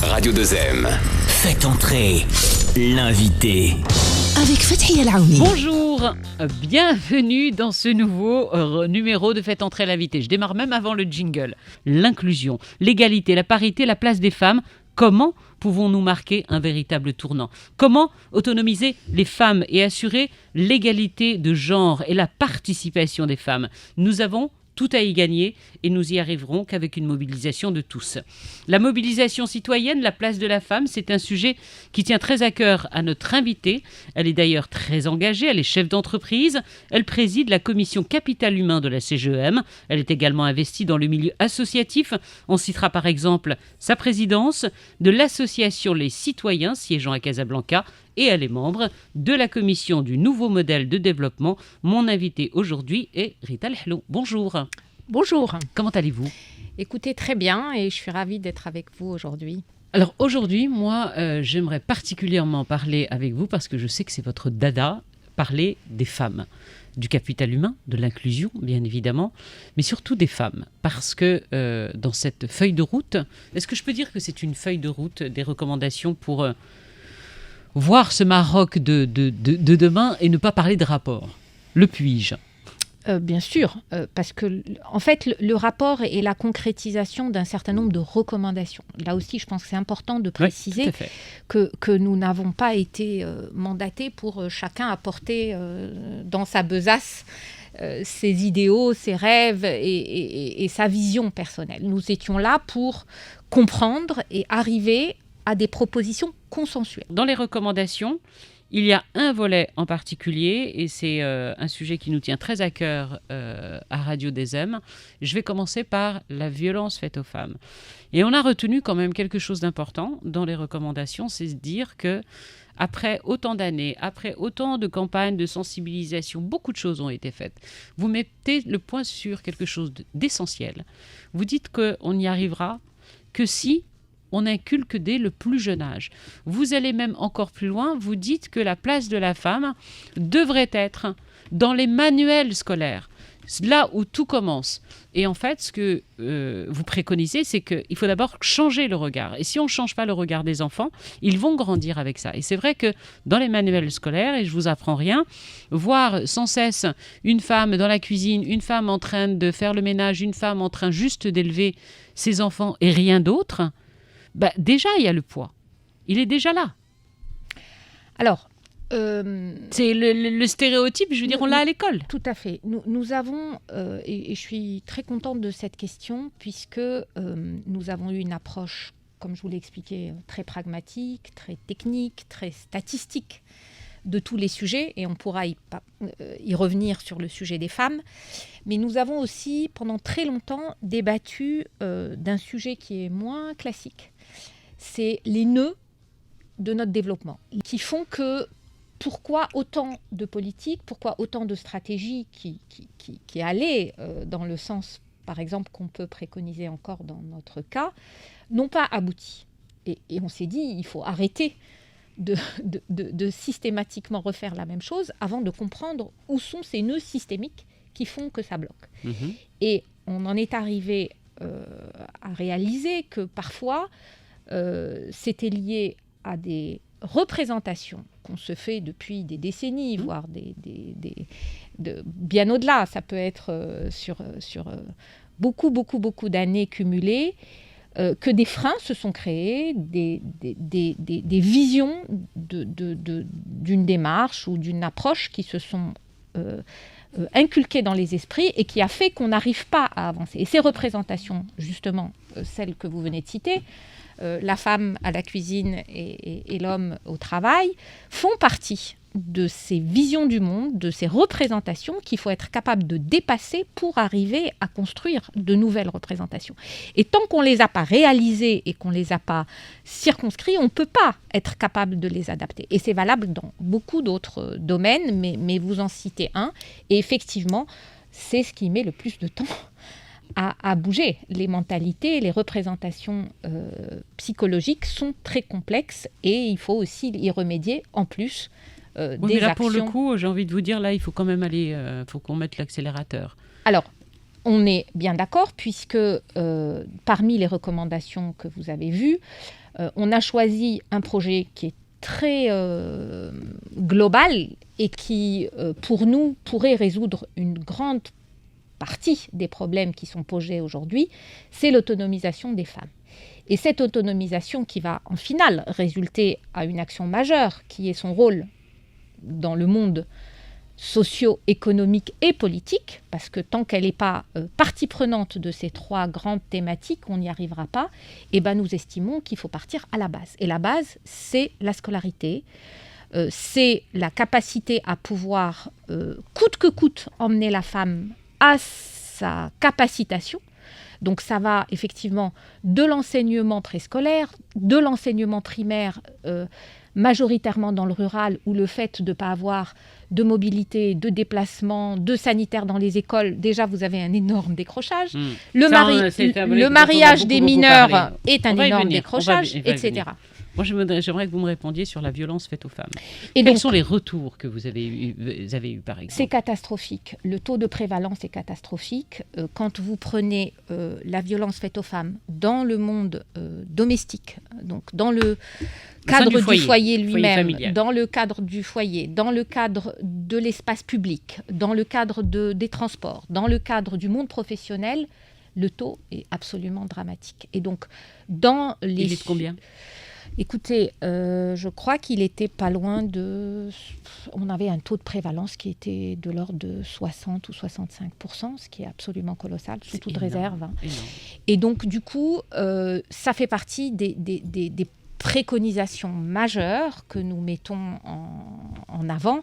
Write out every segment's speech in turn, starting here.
Radio 2M. Faites entrer l'invité. Avec Fathi El Aouni. Bonjour, bienvenue dans ce nouveau numéro de Faites entrer l'invité. Je démarre même avant le jingle. L'inclusion, l'égalité, la parité, la place des femmes. Comment pouvons-nous marquer un véritable tournant ? Comment autonomiser les femmes et assurer l'égalité de genre et la participation des femmes ? Nous avons tout à y gagner et nous y arriverons qu'avec une mobilisation de tous. La mobilisation citoyenne, la place de la femme, c'est un sujet qui tient très à cœur à notre invitée. Elle est d'ailleurs très engagée, elle est chef d'entreprise, elle préside la commission capital humain de la CGEM, elle est également investie dans le milieu associatif. On citera par exemple sa présidence de l'association Les Citoyens siégeant à Casablanca, et elle est membre de la commission du nouveau modèle de développement. Mon invité aujourd'hui est Rita El-Helloun. Bonjour. Bonjour. Comment allez-vous ? Écoutez, très bien et je suis ravie d'être avec vous aujourd'hui. Alors aujourd'hui, moi, j'aimerais particulièrement parler avec vous parce que je sais que c'est votre dada, parler des femmes, du capital humain, de l'inclusion, bien évidemment, mais surtout des femmes. Parce que dans cette feuille de route, est-ce que je peux dire que c'est une feuille de route, des recommandations pour voir ce Maroc de demain et ne pas parler de rapport ? Le puis-je ? Bien sûr, parce que en fait, le rapport est la concrétisation d'un certain nombre de recommandations. Là aussi, je pense que c'est important de préciser que nous n'avons pas été mandatés pour chacun apporter dans sa besace ses idéaux, ses rêves et sa vision personnelle. Nous étions là pour comprendre et arriver à des propositions consensuelles. Dans les recommandations, il y a un volet en particulier, et c'est un sujet qui nous tient très à cœur à Radio 2M. Je vais commencer par la violence faite aux femmes. Et on a retenu quand même quelque chose d'important dans les recommandations, c'est de dire que après autant d'années, après autant de campagnes de sensibilisation, beaucoup de choses ont été faites. Vous mettez le point sur quelque chose d'essentiel. Vous dites qu'on n'y arrivera que si on inculque dès le plus jeune âge. Vous allez même encore plus loin, vous dites que la place de la femme devrait être dans les manuels scolaires, là où tout commence. Et en fait, ce que vous préconisez, c'est qu'il faut d'abord changer le regard. Et si on ne change pas le regard des enfants, ils vont grandir avec ça. Et c'est vrai que dans les manuels scolaires, et je ne vous apprends rien, voir sans cesse une femme dans la cuisine, une femme en train de faire le ménage, une femme en train juste d'élever ses enfants et rien d'autre, déjà, il y a le poids. Il est déjà là. Alors, c'est le stéréotype, je veux dire, on l'a à l'école. Tout à fait. Nous avons, et je suis très contente de cette question, puisque nous avons eu une approche, comme je vous l'ai expliqué, très pragmatique, très technique, très statistique de tous les sujets, et on pourra y revenir sur le sujet des femmes. Mais nous avons aussi, pendant très longtemps, débattu d'un sujet qui est moins classique. C'est les nœuds de notre développement, qui font que pourquoi autant de politiques, pourquoi autant de stratégies qui allaient dans le sens, par exemple, qu'on peut préconiser encore dans notre cas, n'ont pas abouti. Et on s'est dit, il faut arrêter de systématiquement refaire la même chose avant de comprendre où sont ces nœuds systémiques qui font que ça bloque. Et on en est arrivé à réaliser que parfois, c'était lié à des représentations qu'on se fait depuis des décennies, voire bien au-delà. Ça peut être sur beaucoup d'années cumulées, que des freins se sont créés, des visions d'une démarche ou d'une approche qui se sont inculquées dans les esprits et qui a fait qu'on n'arrive pas à avancer. Et ces représentations, justement, celles que vous venez de citer, la femme à la cuisine et l'homme au travail, font partie de ces visions du monde, de ces représentations qu'il faut être capable de dépasser pour arriver à construire de nouvelles représentations. Et tant qu'on ne les a pas réalisées et qu'on ne les a pas circonscrits, on ne peut pas être capable de les adapter. Et c'est valable dans beaucoup d'autres domaines, mais vous en citez un. Et effectivement, c'est ce qui met le plus de temps à bouger. Les mentalités, les représentations psychologiques sont très complexes et il faut aussi y remédier en plus oui, des mais là, actions. pour le coup, j'ai envie de vous dire, là, il faut quand même aller, faut qu'on mette l'accélérateur. Alors, on est bien d'accord puisque parmi les recommandations que vous avez vues, on a choisi un projet qui est très global et qui, pour nous, pourrait résoudre une grande partie des problèmes qui sont posés aujourd'hui, c'est l'autonomisation des femmes. Et cette autonomisation qui va en finale résulter à une action majeure, qui est son rôle dans le monde socio-économique et politique, parce que tant qu'elle n'est pas partie prenante de ces trois grandes thématiques, on n'y arrivera pas, et ben nous estimons qu'il faut partir à la base. Et la base, c'est la scolarité, c'est la capacité à pouvoir, coûte que coûte, emmener la femme à sa capacitation. Donc ça va effectivement de l'enseignement préscolaire, de l'enseignement primaire, majoritairement dans le rural, où le fait de ne pas avoir de mobilité, de déplacement, de sanitaire dans les écoles, déjà vous avez un énorme décrochage. Le mariage des mineurs est un énorme décrochage, etc. Moi, j'aimerais que vous me répondiez sur la violence faite aux femmes. Quels sont les retours que vous avez eu, par exemple ? C'est catastrophique. Le taux de prévalence est catastrophique. Quand vous prenez la violence faite aux femmes dans le monde domestique, donc dans le cadre du foyer lui-même, dans le cadre du foyer, dans le cadre de l'espace public, dans le cadre des transports, dans le cadre du monde professionnel, le taux est absolument dramatique. Et donc, dans les... Il est de combien ? Écoutez, je crois qu'il était pas loin de... On avait un taux de prévalence qui était de l'ordre de 60 ou 65%, ce qui est absolument colossal, sous toute réserve. Et donc, du coup, ça fait partie des préconisations majeures que nous mettons en avant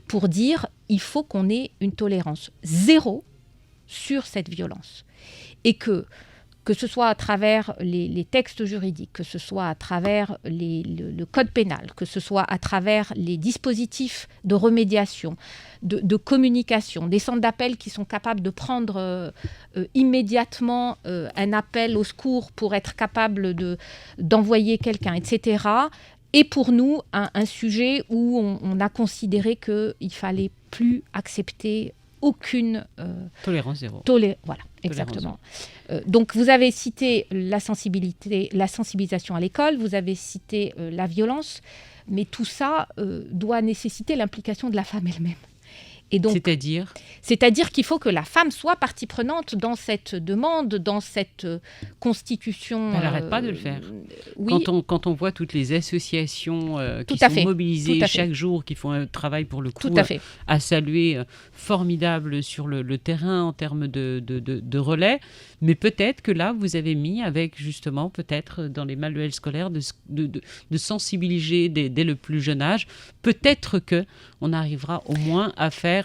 pour dire il faut qu'on ait une tolérance zéro sur cette violence. Et que ce soit à travers les textes juridiques, que ce soit à travers le code pénal, que ce soit à travers les dispositifs de remédiation, de communication, des centres d'appel qui sont capables de prendre immédiatement un appel au secours pour être capable d'envoyer quelqu'un, etc. Et pour nous, un sujet où on a considéré qu'il ne fallait plus accepter aucune... tolérance zéro. Voilà, exactement. Donc, vous avez cité la sensibilisation à l'école, vous avez cité la violence, mais tout ça doit nécessiter l'implication de la femme elle-même. Et donc, c'est-à-dire qu'il faut que la femme soit partie prenante dans cette demande, dans cette constitution. Elle n'arrête pas de le faire. Oui. Quand on voit toutes les associations qui sont mobilisées chaque jour, qui font un travail pour le coup à saluer, formidable sur le terrain en termes de relais. Mais peut-être que là, vous avez mis avec justement, peut-être dans les manuels scolaires, de sensibiliser dès le plus jeune âge. Peut-être qu'on arrivera au moins à faire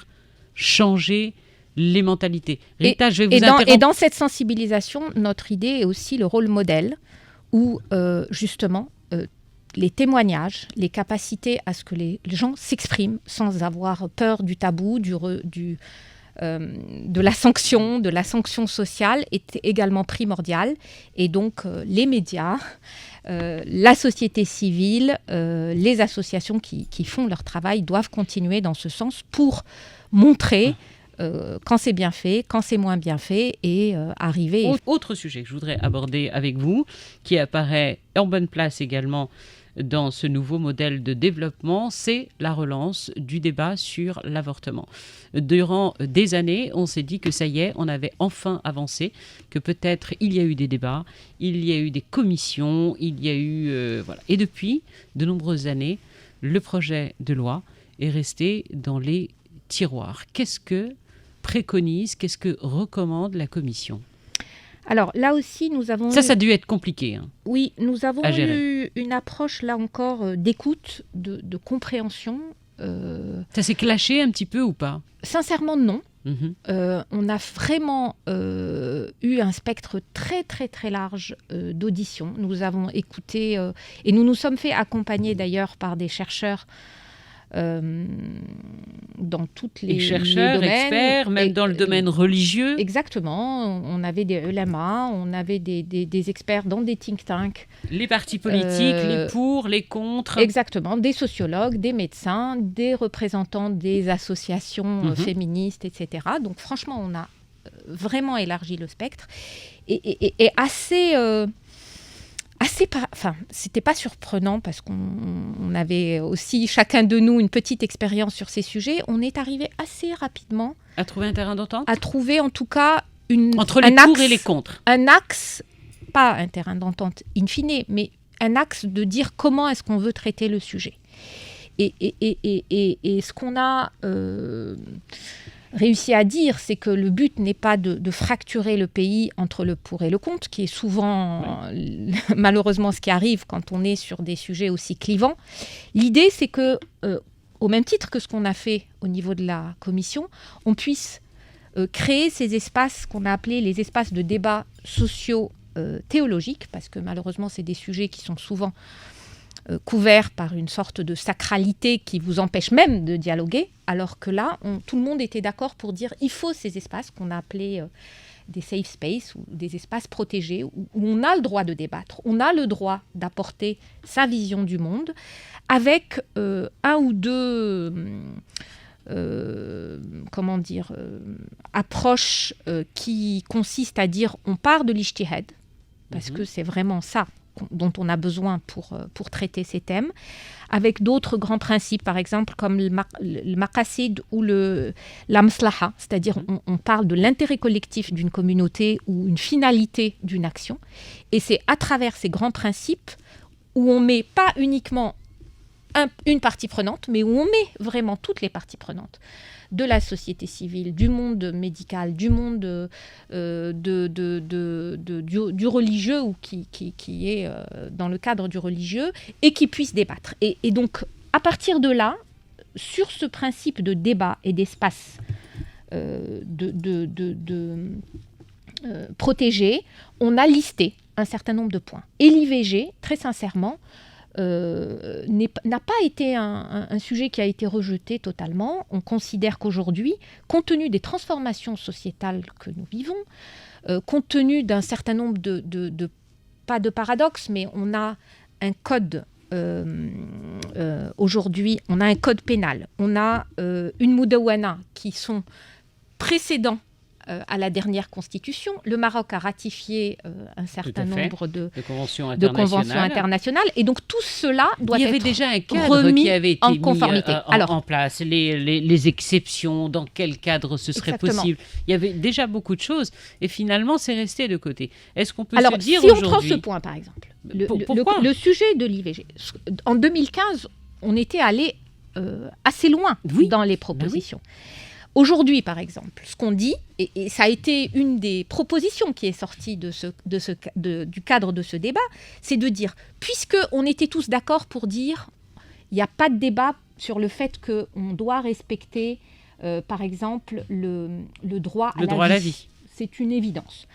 changer les mentalités. Rita, je vais vous interrompre. Et dans cette sensibilisation, notre idée est aussi le rôle modèle, où justement les témoignages, les capacités à ce que les gens s'expriment sans avoir peur du tabou, de la sanction sociale est également primordiale. Et donc les médias, la société civile, les associations qui font leur travail doivent continuer dans ce sens pour montrer quand c'est bien fait, quand c'est moins bien fait et arriver... Autre sujet que je voudrais aborder avec vous, qui apparaît en bonne place également dans ce nouveau modèle de développement, c'est la relance du débat sur l'avortement. Durant des années, on s'est dit que ça y est, on avait enfin avancé, que peut-être il y a eu des débats, il y a eu des commissions, il y a eu... voilà. Et depuis de nombreuses années, le projet de loi est resté dans les tiroirs. Qu'est-ce que préconise, qu'est-ce que recommande la commission ? Alors là aussi, nous avons... Ça a dû être compliqué. Hein, oui, nous avons eu une approche, là encore, d'écoute, de compréhension. Ça s'est clashé un petit peu ou pas ? Sincèrement, non. On a vraiment eu un spectre très, très, très large d'auditions. Nous avons écouté, et nous nous sommes fait accompagner d'ailleurs par des chercheurs dans toutes les chercheurs, domaines, experts, même dans le domaine religieux. Exactement. On avait des ulama, on avait des experts dans des think tanks. Les partis politiques, les pour, les contre. Exactement. Des sociologues, des médecins, des représentants des associations féministes, etc. Donc franchement, on a vraiment élargi le spectre et assez... c'était pas surprenant parce qu'on avait aussi chacun de nous une petite expérience sur ces sujets. On est arrivé assez rapidement à trouver un terrain d'entente, à trouver en tout cas entre les pour et les contre. Un axe, pas un terrain d'entente in fine, mais un axe de dire comment est-ce qu'on veut traiter le sujet. Et ce qu'on a réussi à dire, c'est que le but n'est pas de fracturer le pays entre le pour et le contre, qui est souvent malheureusement ce qui arrive quand on est sur des sujets aussi clivants. L'idée, c'est que, au même titre que ce qu'on a fait au niveau de la commission, on puisse créer ces espaces qu'on a appelés les espaces de débat sociaux théologiques, parce que malheureusement, c'est des sujets qui sont souvent couverts par une sorte de sacralité qui vous empêche même de dialoguer, alors que là, tout le monde était d'accord pour dire il faut ces espaces qu'on a appelés des safe spaces, ou des espaces protégés, où on a le droit de débattre, on a le droit d'apporter sa vision du monde, avec un ou deux... approche qui consiste à dire on part de l'ijtihad, parce que c'est vraiment ça dont on a besoin pour traiter ces thèmes, avec d'autres grands principes, par exemple comme le maqasid ou la maslaha, c'est-à-dire on parle de l'intérêt collectif d'une communauté ou une finalité d'une action, et c'est à travers ces grands principes où on met pas uniquement une partie prenante, mais où on met vraiment toutes les parties prenantes de la société civile, du monde médical, du monde du religieux, ou qui est dans le cadre du religieux, et qui puissent débattre. Et donc, à partir de là, sur ce principe de débat et d'espace protégé, on a listé un certain nombre de points. Et l'IVG, très sincèrement, n'a pas été un sujet qui a été rejeté totalement. On considère qu'aujourd'hui, compte tenu des transformations sociétales que nous vivons, compte tenu d'un certain nombre pas de paradoxes, mais on a un code aujourd'hui, on a un code pénal, on a une moudawana qui sont précédents à la dernière constitution. Le Maroc a ratifié un certain nombre de conventions internationales. Et donc tout cela doit être remis en conformité. Il y avait déjà un cadre qui avait été mis en place. Les exceptions, dans quel cadre ce serait possible. Il y avait déjà beaucoup de choses. Et finalement, c'est resté de côté. Est-ce qu'on peut se dire aujourd'hui... Si on prend ce point, par exemple, le sujet de l'IVG. En 2015, on était allé assez loin dans les propositions. Aujourd'hui, par exemple, ce qu'on dit, et ça a été une des propositions qui est sortie du cadre de ce débat, c'est de dire, puisqu'on était tous d'accord pour dire, il n'y a pas de débat sur le fait qu'on doit respecter, par exemple, le droit à la vie. C'est une évidence.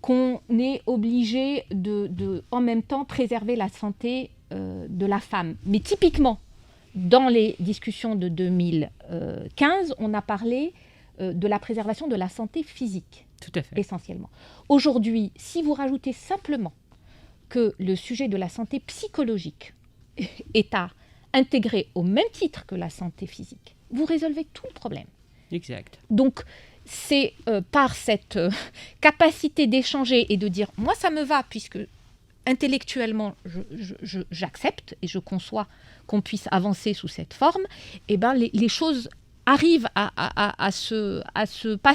Qu'on est obligé de, en même temps, préserver la santé de la femme. Mais typiquement, dans les discussions de 2015, on a parlé de la préservation de la santé physique, tout à fait. Essentiellement. Aujourd'hui, si vous rajoutez simplement que le sujet de la santé psychologique est à intégrer au même titre que la santé physique, vous résolvez tout le problème. Exact. Donc, c'est par cette capacité d'échanger et de dire « moi, ça me va, puisque intellectuellement, j'accepte et je conçois qu'on puisse avancer sous cette forme », et ben les choses arrivent à pas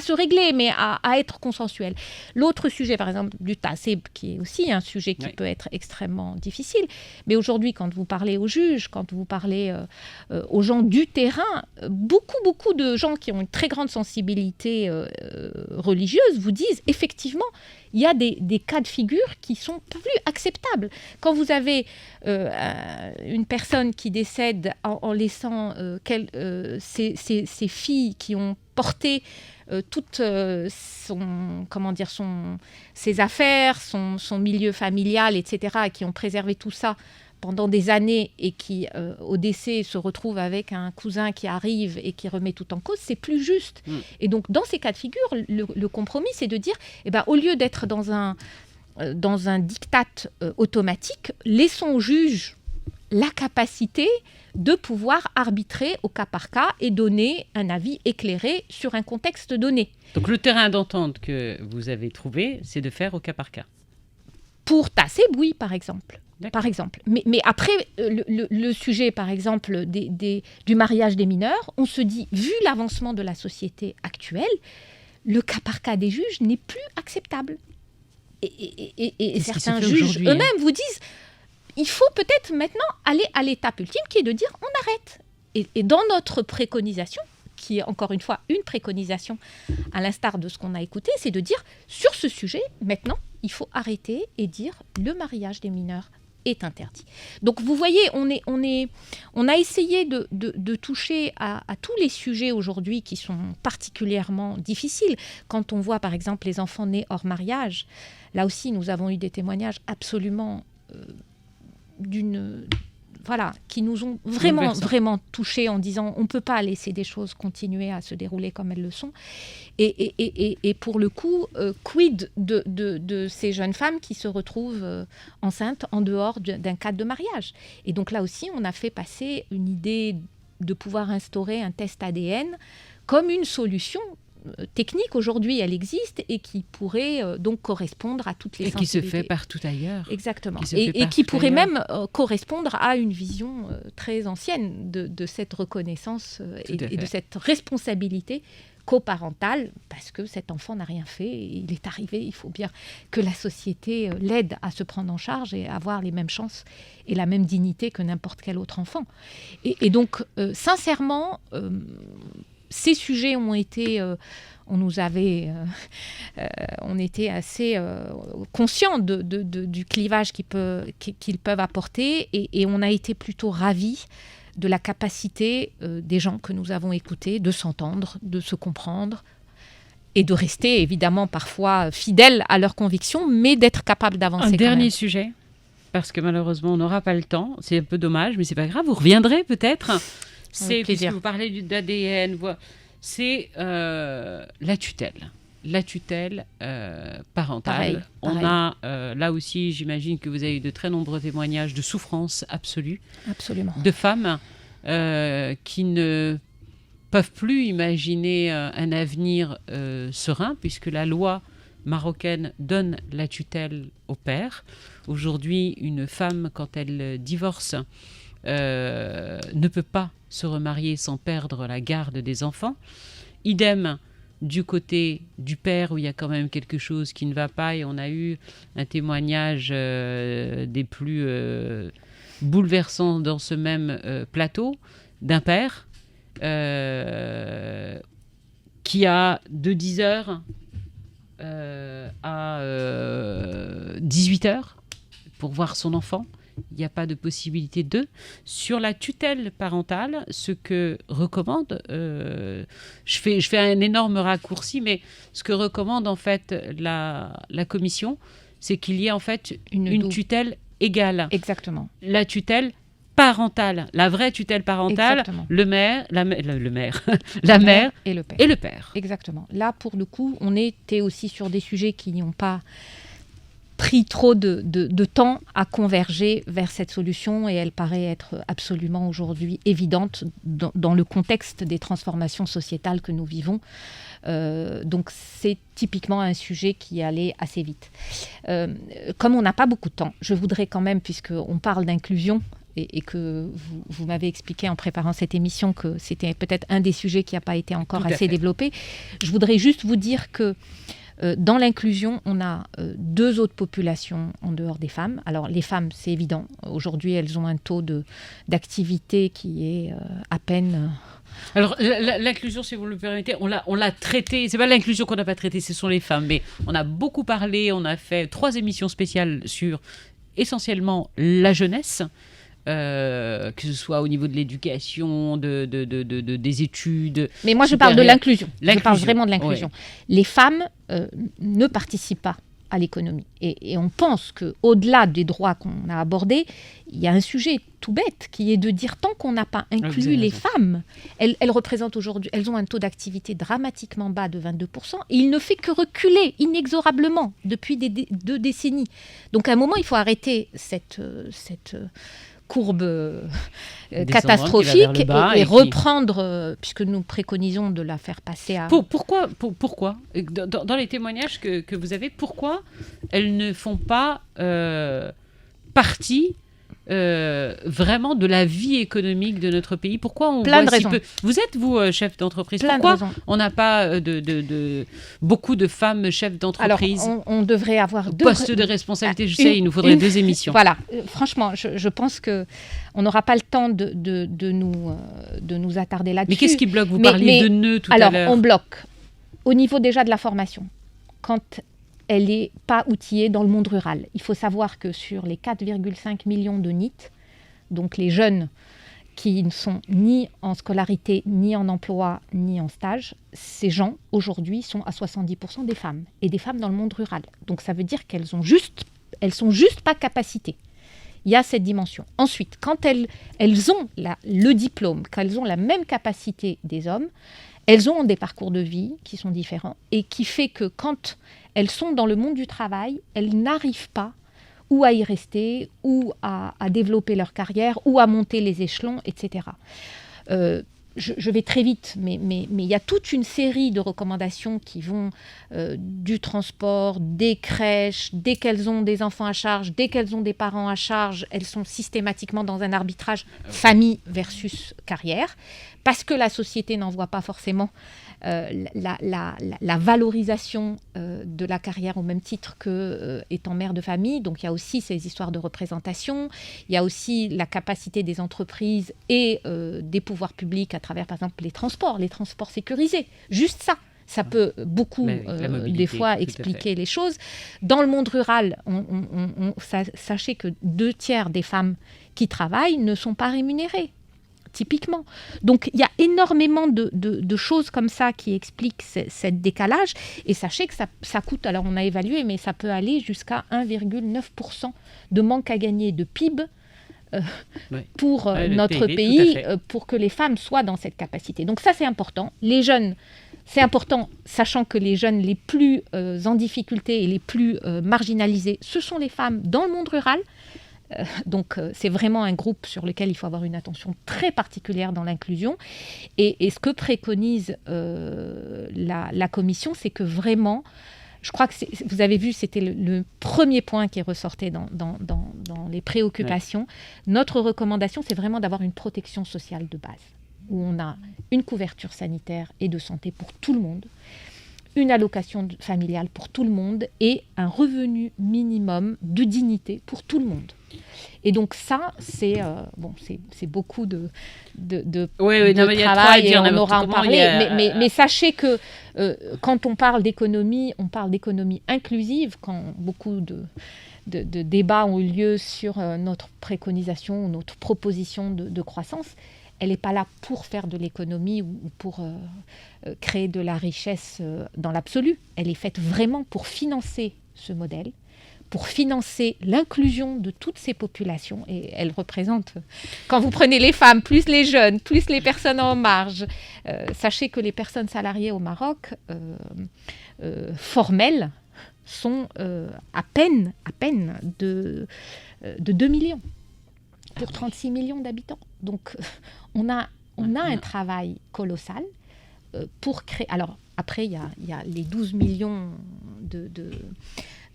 se régler, mais à être consensuelles. L'autre sujet, par exemple, du TASEB, qui est aussi un sujet qui peut être extrêmement difficile, mais aujourd'hui, quand vous parlez aux juges, quand vous parlez aux gens du terrain, beaucoup de gens qui ont une très grande sensibilité religieuse vous disent, effectivement, il y a des cas de figure qui sont plus acceptables. Quand vous avez une personne qui décède en laissant ses filles qui ont porté toutes ses affaires, son milieu familial, etc., et qui ont préservé tout ça pendant des années et qui, au décès, se retrouve avec un cousin qui arrive et qui remet tout en cause, c'est plus juste. Et donc, dans ces cas de figure, le compromis, c'est de dire, au lieu d'être dans un diktat automatique, laissons aux juges la capacité de pouvoir arbitrer au cas par cas et donner un avis éclairé sur un contexte donné. Donc le terrain d'entente que vous avez trouvé, c'est de faire au cas par cas. Pour tasser, oui, par exemple. Mais après, le sujet, par exemple, du mariage des mineurs, on se dit, vu l'avancement de la société actuelle, le cas par cas des juges n'est plus acceptable. Et certains juges eux-mêmes vous disent, il faut peut-être maintenant aller à l'étape ultime qui est de dire, on arrête. Et dans notre préconisation, qui est encore une fois une préconisation à l'instar de ce qu'on a écouté, c'est de dire, sur ce sujet, maintenant, il faut arrêter et dire, le mariage des mineurs est interdit. Donc vous voyez, on a essayé de toucher à tous les sujets aujourd'hui qui sont particulièrement difficiles. Quand on voit par exemple les enfants nés hors mariage, là aussi nous avons eu des témoignages absolument qui nous ont vraiment touchés en disant on ne peut pas laisser des choses continuer à se dérouler comme elles le sont. Et pour le coup, quid de ces jeunes femmes qui se retrouvent enceintes en dehors d'un cadre de mariage. Et donc là aussi, on a fait passer une idée de pouvoir instaurer un test ADN comme une solution technique. Aujourd'hui, elle existe et qui pourrait donc correspondre à toutes les sensibilités. Et qui se fait partout ailleurs. Exactement. Et qui pourrait même correspondre à une vision très ancienne de cette reconnaissance et de cette responsabilité coparentale, parce que cet enfant n'a rien fait, il est arrivé, il faut bien que la société l'aide à se prendre en charge et à avoir les mêmes chances et la même dignité que n'importe quel autre enfant. Et donc, sincèrement, ces sujets ont été, on était assez conscients du clivage qu'ils peuvent apporter et on a été plutôt ravis de la capacité des gens que nous avons écoutés de s'entendre, de se comprendre et de rester évidemment parfois fidèles à leurs convictions, mais d'être capables d'avancer. Un dernier sujet, parce que malheureusement on n'aura pas le temps, c'est un peu dommage, mais c'est pas grave, vous reviendrez peut-être. C'est puisque vous parlez d'ADN, c'est la tutelle. La tutelle parentale. Pareil. On a, là aussi, j'imagine que vous avez eu de très nombreux témoignages de souffrance absolue. Absolument. De femmes qui ne peuvent plus imaginer un avenir serein, puisque la loi marocaine donne la tutelle au père. Aujourd'hui, une femme, quand elle divorce, ne peut pas se remarier sans perdre la garde des enfants. Idem du côté du père, où il y a quand même quelque chose qui ne va pas, et on a eu un témoignage des plus bouleversants dans ce même plateau, d'un père qui a de 10h à 18h pour voir son enfant. Il n'y a pas de possibilité d'eux. Sur la tutelle parentale, ce que recommande, je fais un énorme raccourci, mais ce que recommande en fait la commission, c'est qu'il y ait en fait une tutelle égale. Exactement. La tutelle parentale, la vraie tutelle parentale, exactement. La mère et le père. Exactement. Là, pour le coup, on était aussi sur des sujets qui n'ont pas pris trop de temps à converger vers cette solution, et elle paraît être absolument aujourd'hui évidente dans le contexte des transformations sociétales que nous vivons. Donc c'est typiquement un sujet qui allait assez vite. Comme on n'a pas beaucoup de temps, je voudrais quand même, puisqu'on parle d'inclusion, et que vous m'avez expliqué en préparant cette émission que c'était peut-être un des sujets qui n'a pas été encore assez développé, je voudrais juste vous dire que dans l'inclusion, on a deux autres populations en dehors des femmes. Alors, les femmes, c'est évident. Aujourd'hui, elles ont un taux d'activité qui est à peine... Alors, l'inclusion, si vous le permettez, on l'a traité. Ce n'est pas l'inclusion qu'on n'a pas traitée, ce sont les femmes. Mais on a beaucoup parlé, on a fait 3 émissions spéciales sur essentiellement la jeunesse. Que ce soit au niveau de l'éducation, des études. Mais moi, je parle de l'inclusion. Je parle vraiment de l'inclusion. Ouais. Les femmes ne participent pas à l'économie. Et on pense qu'au-delà des droits qu'on a abordés, il y a un sujet tout bête qui est de dire tant qu'on n'a pas inclus les femmes, elles représentent aujourd'hui, elles ont un taux d'activité dramatiquement bas de 22%, et il ne fait que reculer inexorablement depuis 2 décennies. Donc à un moment, il faut arrêter cette courbe Descendante catastrophique qui va vers le bas et et qui- reprendre, puisque nous préconisons de la faire passer à... Pourquoi dans les témoignages que vous avez, pourquoi elles ne font pas partie vraiment de la vie économique de notre pays? Pourquoi on Plein voit de si raisons. peu... Vous êtes, vous, chef d'entreprise. Plein de Pourquoi raisons. on n'a pas beaucoup de femmes chefs Alors, d'entreprise, on devrait avoir deux... postes de responsabilité? Je sais, il nous faudrait 2 émissions. Voilà, franchement, je pense qu'on n'aura pas le temps de nous attarder là-dessus. Mais qu'est-ce qui bloque? Vous Mais- parliez mais- de nœuds tout à Alors, l'heure. on bloque au niveau déjà de la formation. Quand elle n'est pas outillée dans le monde rural. Il faut savoir que sur les 4,5 millions de NEET, donc les jeunes qui ne sont ni en scolarité, ni en emploi, ni en stage, ces gens, aujourd'hui, sont à 70% des femmes, et des femmes dans le monde rural. Donc ça veut dire qu'elles sont juste pas capacitées. Il y a cette dimension. Ensuite, quand elles ont le diplôme, qu'elles ont la même capacité des hommes, elles ont des parcours de vie qui sont différents et qui fait que quand elles sont dans le monde du travail, elles n'arrivent pas ou à y rester, ou à développer leur carrière, ou à monter les échelons, etc. Je vais très vite, mais il y a toute une série de recommandations qui vont du transport, des crèches, dès qu'elles ont des enfants à charge, dès qu'elles ont des parents à charge, elles sont systématiquement dans un arbitrage famille versus carrière, parce que la société n'en voit pas forcément la valorisation de la carrière au même titre que étant mère de famille. Donc il y a aussi ces histoires de représentation, il y a aussi la capacité des entreprises et des pouvoirs publics à travers par exemple les transports sécurisés. Juste ça peut beaucoup La mobilité, des fois tout à expliquer les choses. Dans le monde rural, sachez que 2/3 des femmes qui travaillent ne sont pas rémunérées. Typiquement. Donc, il y a énormément de choses comme ça qui expliquent ce décalage. Et sachez que ça coûte, alors on a évalué, mais ça peut aller jusqu'à 1,9% de manque à gagner de PIB pour notre PIB, pays, tout à fait. pour que les femmes soient dans cette capacité. Donc ça, c'est important. Les jeunes, c'est important, sachant que les jeunes les plus en difficulté et les plus marginalisés, ce sont les femmes dans le monde rural. Donc, c'est vraiment un groupe sur lequel il faut avoir une attention très particulière dans l'inclusion. Et ce que préconise la commission, c'est que vraiment, je crois que vous avez vu, c'était le premier point qui ressortait dans les préoccupations. Ouais. Notre recommandation, c'est vraiment d'avoir une protection sociale de base, où on a une couverture sanitaire et de santé pour tout le monde, une allocation familiale pour tout le monde et un revenu minimum de dignité pour tout le monde. Et donc ça, c'est beaucoup de travail et on aura en parlé. Mais sachez que quand on parle d'économie inclusive, quand beaucoup de débats ont eu lieu sur notre préconisation, notre proposition de croissance, elle n'est pas là pour faire de l'économie ou pour créer de la richesse dans l'absolu. Elle est faite vraiment pour financer ce modèle, pour financer l'inclusion de toutes ces populations. Et elle représente, quand vous prenez les femmes, plus les jeunes, plus les personnes en marge, sachez que les personnes salariées au Maroc, formelles, sont à peine de 2 millions pour 36 millions d'habitants. Donc, on a un travail colossal pour créer... Alors, après, il y a les 12 millions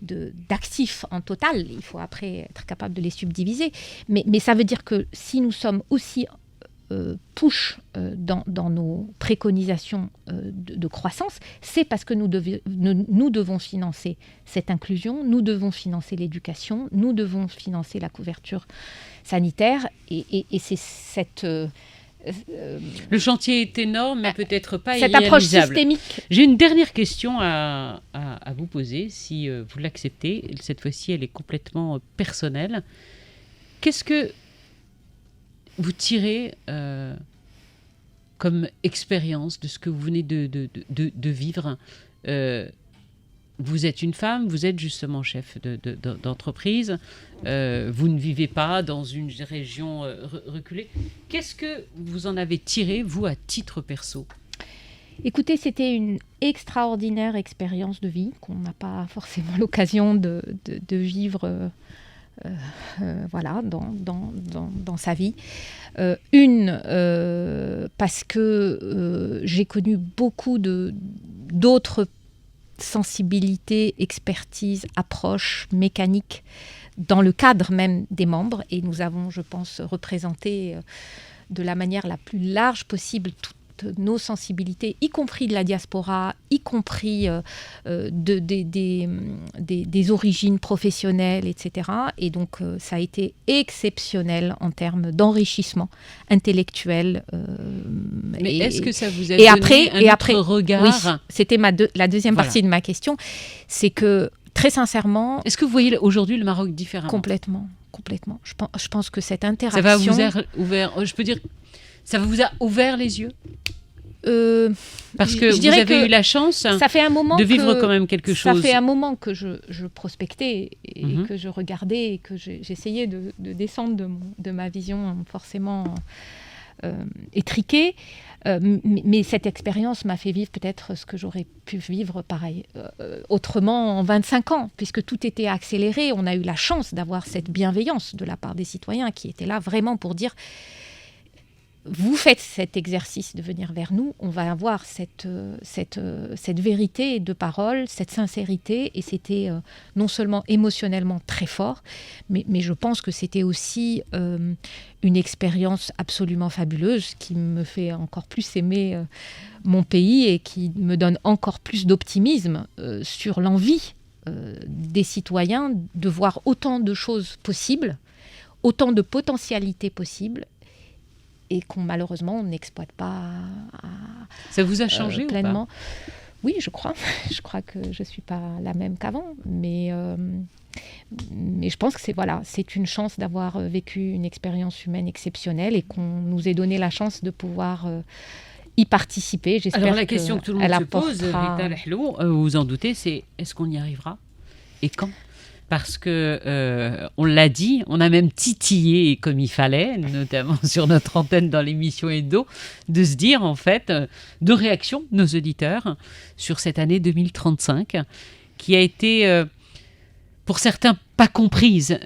d'actifs en total. Il faut après être capable de les subdiviser. Mais ça veut dire que si nous sommes aussi push dans nos préconisations de croissance, c'est parce que nous devons financer cette inclusion, nous devons financer l'éducation, nous devons financer la couverture sanitaire. Et c'est cette... le chantier est énorme, mais peut-être pas cette irréalisable. Approche systémique. J'ai une dernière question à vous poser, si vous l'acceptez. Cette fois-ci, elle est complètement personnelle. Qu'est-ce que vous tirez comme expérience de ce que vous venez de vivre? Vous êtes une femme, vous êtes justement chef d'entreprise, vous ne vivez pas dans une région reculée. Qu'est-ce que vous en avez tiré, vous, à titre perso? Écoutez, c'était une extraordinaire expérience de vie qu'on n'a pas forcément l'occasion de vivre voilà, dans sa vie. Parce que j'ai connu beaucoup d'autres sensibilités, expertises, approches mécaniques dans le cadre même des membres. Et nous avons, je pense, représenté de la manière la plus large possible toutes nos sensibilités, y compris de la diaspora, y compris des origines professionnelles, etc. Et donc, ça a été exceptionnel en termes d'enrichissement intellectuel. Mais est-ce que ça vous a donné un autre regard? Oui, c'était la deuxième partie de ma question. C'est que, très sincèrement... Est-ce que vous voyez aujourd'hui le Maroc différemment? Complètement. Je pense que cette interaction... Ça va vous ouvert, je peux dire... Ça vous a ouvert les yeux? Parce que vous avez eu la chance de vivre quand même quelque chose. Ça fait un moment que je prospectais et que je regardais et que j'essayais de descendre de ma vision forcément étriquée. Mais cette expérience m'a fait vivre peut-être ce que j'aurais pu vivre pareil, autrement en 25 ans, puisque tout était accéléré. On a eu la chance d'avoir cette bienveillance de la part des citoyens qui étaient là vraiment pour dire... Vous faites cet exercice de venir vers nous, on va avoir cette vérité de parole, cette sincérité, et c'était non seulement émotionnellement très fort, mais je pense que c'était aussi une expérience absolument fabuleuse qui me fait encore plus aimer mon pays et qui me donne encore plus d'optimisme sur l'envie des citoyens de voir autant de choses possibles, autant de potentialités possibles, et qu'on malheureusement on n'exploite pas ça vous a changé pleinement. Ou pas? Oui, je crois. Je crois que je ne suis pas la même qu'avant, mais je pense que c'est une chance d'avoir vécu une expérience humaine exceptionnelle et qu'on nous ait donné la chance de pouvoir y participer. J'espère. Alors la question que tout le monde se pose, Rita Lehlou, vous vous en doutez, c'est est-ce qu'on y arrivera et quand? Parce que, on l'a dit, on a même titillé comme il fallait, notamment sur notre antenne dans l'émission Edo, de se dire en fait, de réaction de nos auditeurs sur cette année 2035, qui a été, pour certains, pas comprise,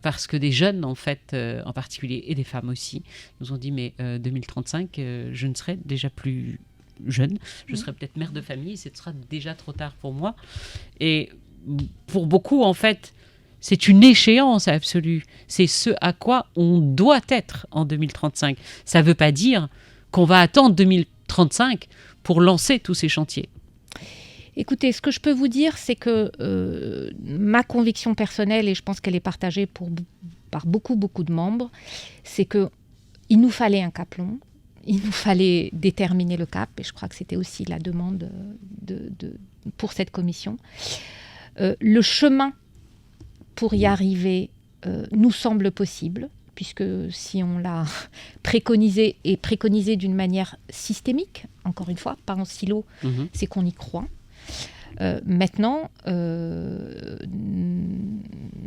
parce que des jeunes en fait, en particulier, et des femmes aussi, nous ont dit mais 2035, je ne serai déjà plus jeune, je serai peut-être mère de famille, ce sera déjà trop tard pour moi. Et pour beaucoup, en fait, c'est une échéance absolue. C'est ce à quoi on doit être en 2035. Ça ne veut pas dire qu'on va attendre 2035 pour lancer tous ces chantiers. Écoutez, ce que je peux vous dire, c'est que ma conviction personnelle, et je pense qu'elle est partagée par beaucoup de membres, c'est qu'il nous fallait un cap long, il nous fallait déterminer le cap, et je crois que c'était aussi la demande pour cette commission. Le chemin pour y arriver nous semble possible, puisque si on l'a préconisé d'une manière systémique, encore une fois, pas en silo, c'est qu'on y croit. Maintenant,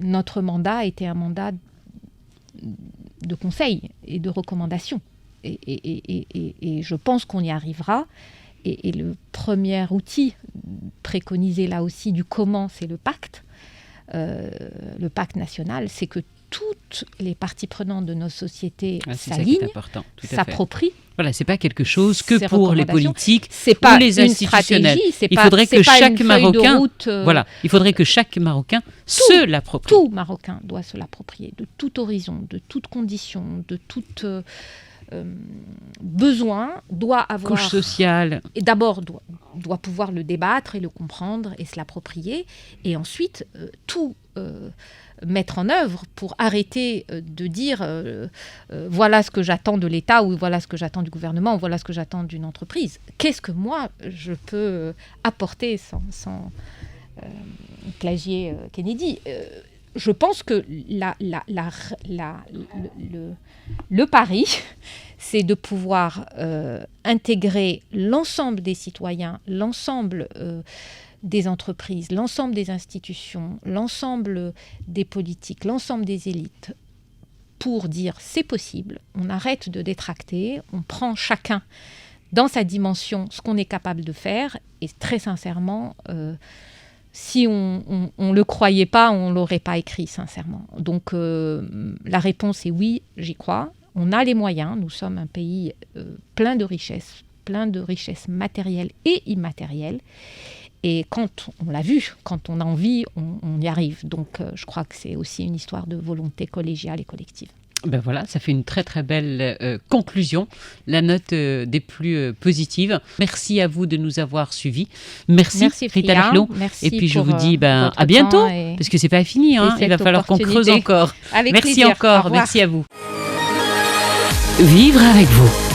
notre mandat était un mandat de conseil et de recommandation. Et je pense qu'on y arrivera. Et le premier outil préconisé là aussi du comment, c'est le pacte national, c'est que toutes les parties prenantes de nos sociétés s'alignent, s'approprient. Voilà, c'est pas quelque chose que pour les politiques c'est pas ou les institutionnels. Il faudrait que chaque Marocain, il faudrait que chaque Marocain se l'approprie. Tout Marocain doit se l'approprier, de tout horizon, de toute condition, de toute besoin, doit avoir... Couche sociale. Et d'abord, doit pouvoir le débattre et le comprendre et se l'approprier. Et ensuite, tout mettre en œuvre pour arrêter de dire voilà ce que j'attends de l'État ou voilà ce que j'attends du gouvernement ou voilà ce que j'attends d'une entreprise. Qu'est-ce que moi, je peux apporter sans plagier Kennedy je pense que le pari, c'est de pouvoir intégrer l'ensemble des citoyens, l'ensemble des entreprises, l'ensemble des institutions, l'ensemble des politiques, l'ensemble des élites, pour dire c'est possible, on arrête de détracter, on prend chacun dans sa dimension ce qu'on est capable de faire, et très sincèrement... Si on ne le croyait pas, on ne l'aurait pas écrit, sincèrement. Donc, la réponse est oui, j'y crois. On a les moyens. Nous sommes un pays plein de richesses matérielles et immatérielles. Et quand on l'a vu, quand on a envie, on y arrive. Donc, je crois que c'est aussi une histoire de volonté collégiale et collective. Ben voilà, ça fait une très très belle conclusion, la note des plus positives. Merci à vous de nous avoir suivis. Merci Rita Laclos. Merci. Et puis je vous dis à bientôt, parce que c'est pas fini. Il va falloir qu'on creuse encore. Avec merci plaisir. encore, merci à vous. Vivre avec vous.